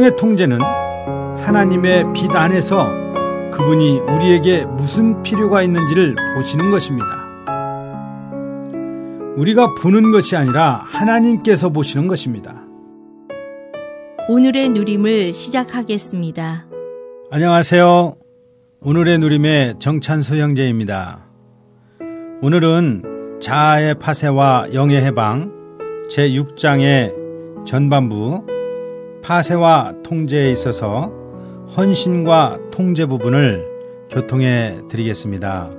성령의 통제는 하나님의 빛 안에서 그분이 우리에게 무슨 필요가 있는지를 보시는 것입니다. 우리가 보는 것이 아니라 하나님께서 보시는 것입니다. 오늘의 누림을 시작하겠습니다. 안녕하세요. 오늘의 누림의 정찬수 형제입니다. 오늘은 자아의 파쇄와 영의 해방 제6장의 전반부 파쇄와 통제에 있어서 헌신과 통제 부분을 교통해 드리겠습니다.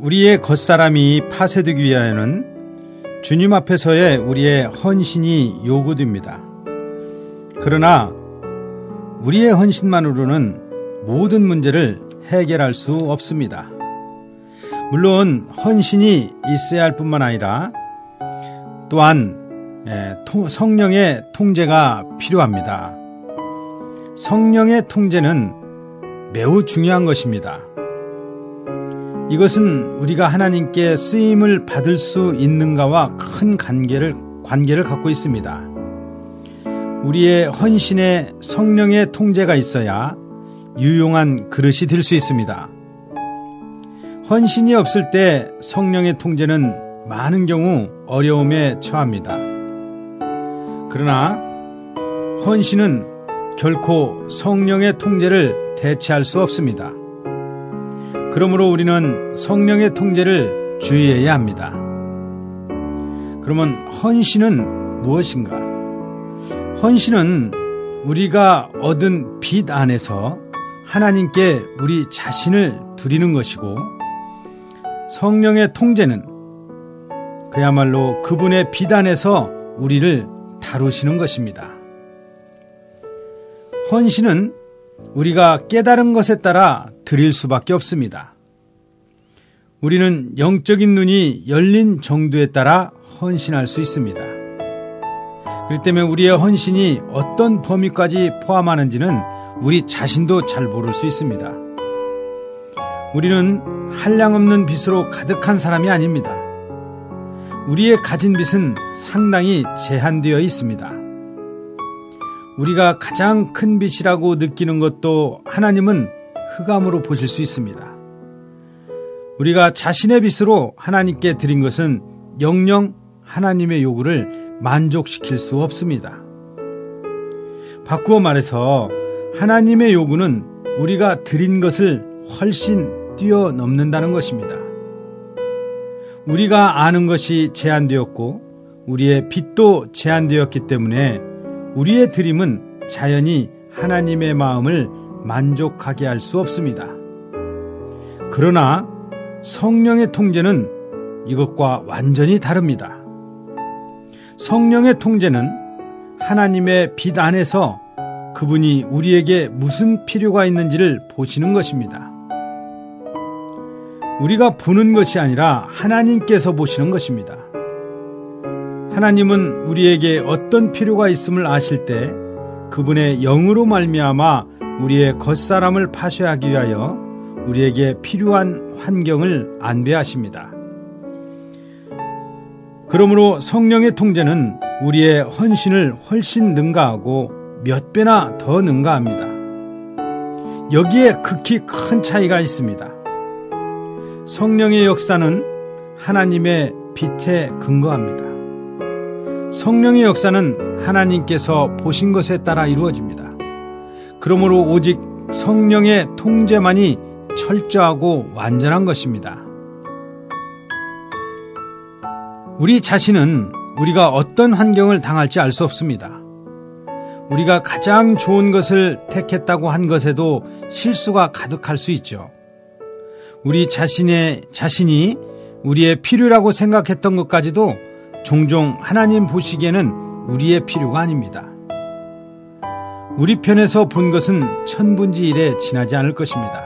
우리의 겉사람이 파쇄되기 위하여는 주님 앞에서의 우리의 헌신이 요구됩니다. 그러나 우리의 헌신만으로는 모든 문제를 해결할 수 없습니다. 물론 헌신이 있어야 할 뿐만 아니라 또한 성령의 통제가 필요합니다. 성령의 통제는 매우 중요한 것입니다. 이것은 우리가 하나님께 쓰임을 받을 수 있는가와 큰 관계를 갖고 있습니다. 우리의 헌신에 성령의 통제가 있어야 유용한 그릇이 될 수 있습니다. 헌신이 없을 때 성령의 통제는 많은 경우 어려움에 처합니다. 그러나 헌신은 결코 성령의 통제를 대체할 수 없습니다. 그러므로 우리는 성령의 통제를 주의해야 합니다. 그러면 헌신은 무엇인가? 헌신은 우리가 얻은 빛 안에서 하나님께 우리 자신을 드리는 것이고, 성령의 통제는 그야말로 그분의 빛 안에서 우리를 다루시는 것입니다. 헌신은 우리가 깨달은 것에 따라 드릴 수밖에 없습니다. 우리는 영적인 눈이 열린 정도에 따라 헌신할 수 있습니다. 그렇기 때문에 우리의 헌신이 어떤 범위까지 포함하는지는 우리 자신도 잘 모를 수 있습니다. 우리는 한량없는 빚으로 가득한 사람이 아닙니다. 우리의 가진 빚은 상당히 제한되어 있습니다. 우리가 가장 큰 빚이라고 느끼는 것도 하나님은 흑암으로 보실 수 있습니다. 우리가 자신의 빚으로 하나님께 드린 것은 영영 하나님의 요구를 만족시킬 수 없습니다. 바꾸어 말해서 하나님의 요구는 우리가 드린 것을 훨씬 뛰어넘는다는 것입니다. 우리가 아는 것이 제한되었고 우리의 빚도 제한되었기 때문에 우리의 드림은 자연히 하나님의 마음을 만족하게 할 수 없습니다. 그러나 성령의 통제는 이것과 완전히 다릅니다. 성령의 통제는 하나님의 빛 안에서 그분이 우리에게 무슨 필요가 있는지를 보시는 것입니다. 우리가 보는 것이 아니라 하나님께서 보시는 것입니다. 하나님은 우리에게 어떤 필요가 있음을 아실 때 그분의 영으로 말미암아 우리의 겉사람을 파쇄하기 위하여 우리에게 필요한 환경을 안배하십니다. 그러므로 성령의 통제는 우리의 헌신을 훨씬 능가하고 몇 배나 더 능가합니다. 여기에 극히 큰 차이가 있습니다. 성령의 역사는 하나님의 빛에 근거합니다. 성령의 역사는 하나님께서 보신 것에 따라 이루어집니다. 그러므로 오직 성령의 통제만이 철저하고 완전한 것입니다. 우리 자신은 우리가 어떤 환경을 당할지 알 수 없습니다. 우리가 가장 좋은 것을 택했다고 한 것에도 실수가 가득할 수 있죠. 우리 자신이 우리의 필요라고 생각했던 것까지도 종종 하나님 보시기에는 우리의 필요가 아닙니다. 우리 편에서 본 것은 천분지일에 지나지 않을 것입니다.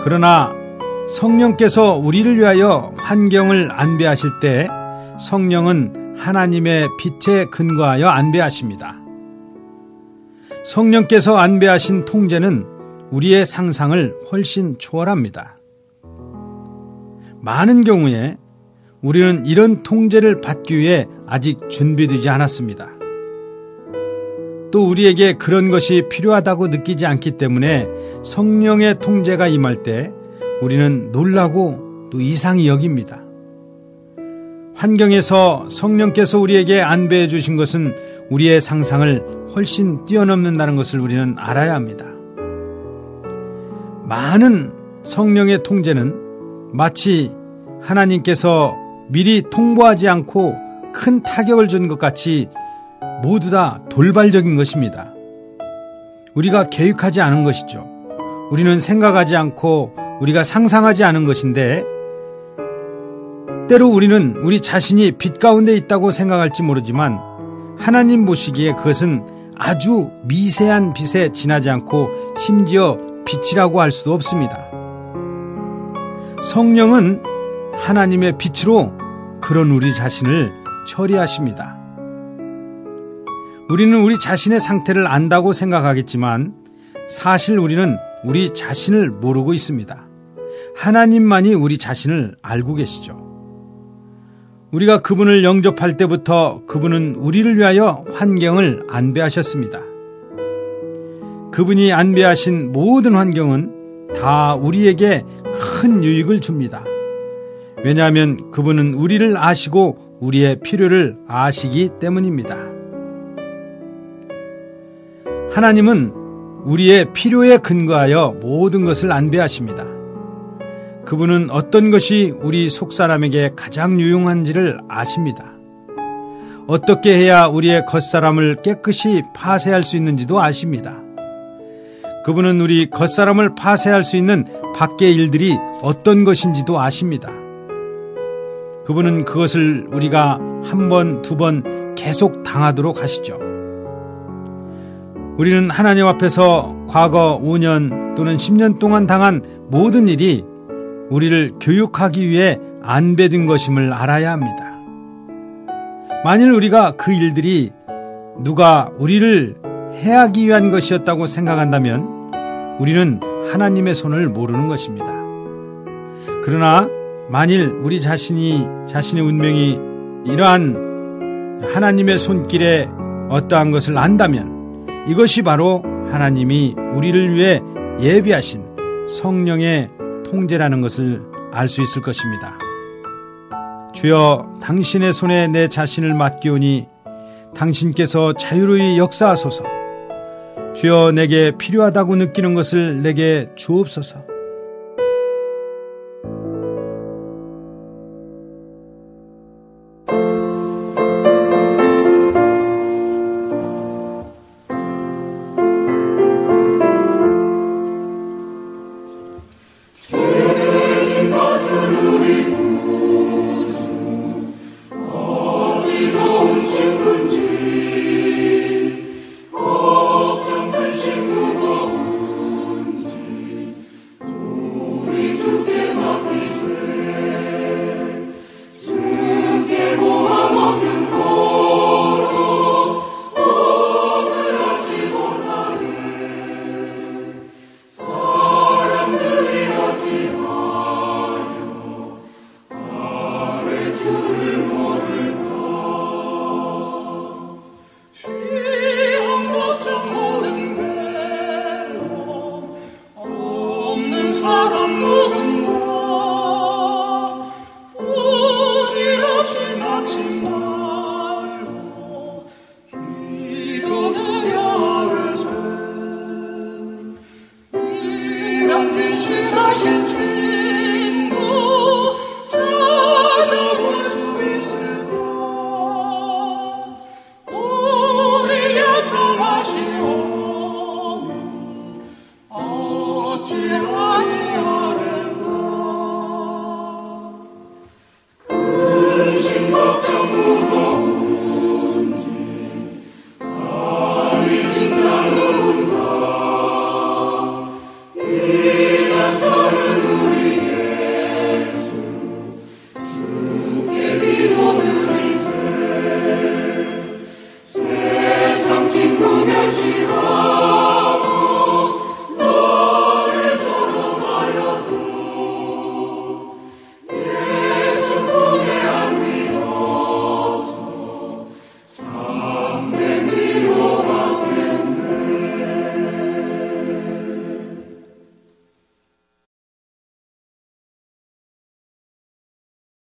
그러나 성령께서 우리를 위하여 환경을 안배하실 때 성령은 하나님의 빛에 근거하여 안배하십니다. 성령께서 안배하신 통제는 우리의 상상을 훨씬 초월합니다. 많은 경우에 우리는 이런 통제를 받기 위해 아직 준비되지 않았습니다. 또 우리에게 그런 것이 필요하다고 느끼지 않기 때문에 성령의 통제가 임할 때 우리는 놀라고 또 이상히 여깁니다. 환경에서 성령께서 우리에게 안배해 주신 것은 우리의 상상을 훨씬 뛰어넘는다는 것을 우리는 알아야 합니다. 많은 성령의 통제는 마치 하나님께서 미리 통보하지 않고 큰 타격을 준 것 같이 모두 다 돌발적인 것입니다. 우리가 계획하지 않은 것이죠. 우리는 생각하지 않고 우리가 상상하지 않은 것인데 때로 우리는 우리 자신이 빛 가운데 있다고 생각할지 모르지만 하나님 보시기에 그것은 아주 미세한 빛에 지나지 않고 심지어 빛이라고 할 수도 없습니다. 성령은 하나님의 빛으로 그런 우리 자신을 처리하십니다. 우리는 우리 자신의 상태를 안다고 생각하겠지만 사실 우리는 우리 자신을 모르고 있습니다. 하나님만이 우리 자신을 알고 계시죠. 우리가 그분을 영접할 때부터 그분은 우리를 위하여 환경을 안배하셨습니다. 그분이 안배하신 모든 환경은 다 우리에게 큰 유익을 줍니다. 왜냐하면 그분은 우리를 아시고 우리의 필요를 아시기 때문입니다. 하나님은 우리의 필요에 근거하여 모든 것을 안배하십니다. 그분은 어떤 것이 우리 속사람에게 가장 유용한지를 아십니다. 어떻게 해야 우리의 겉사람을 깨끗이 파쇄할 수 있는지도 아십니다. 그분은 우리 겉사람을 파쇄할 수 있는 밖의 일들이 어떤 것인지도 아십니다. 그분은 그것을 우리가 한 번, 두 번 계속 당하도록 하시죠. 우리는 하나님 앞에서 과거 5년 또는 10년 동안 당한 모든 일이 우리를 교육하기 위해 안배된 것임을 알아야 합니다. 만일 우리가 그 일들이 누가 우리를 해하기 위한 것이었다고 생각한다면 우리는 하나님의 손을 모르는 것입니다. 그러나 만일 우리 자신의 운명이 이러한 하나님의 손길에 어떠한 것을 안다면 이것이 바로 하나님이 우리를 위해 예비하신 성령의 통제라는 것을 알 수 있을 것입니다. 주여, 당신의 손에 내 자신을 맡기오니 당신께서 자유로이 역사하소서. 주여, 내게 필요하다고 느끼는 것을 내게 주옵소서. 어찌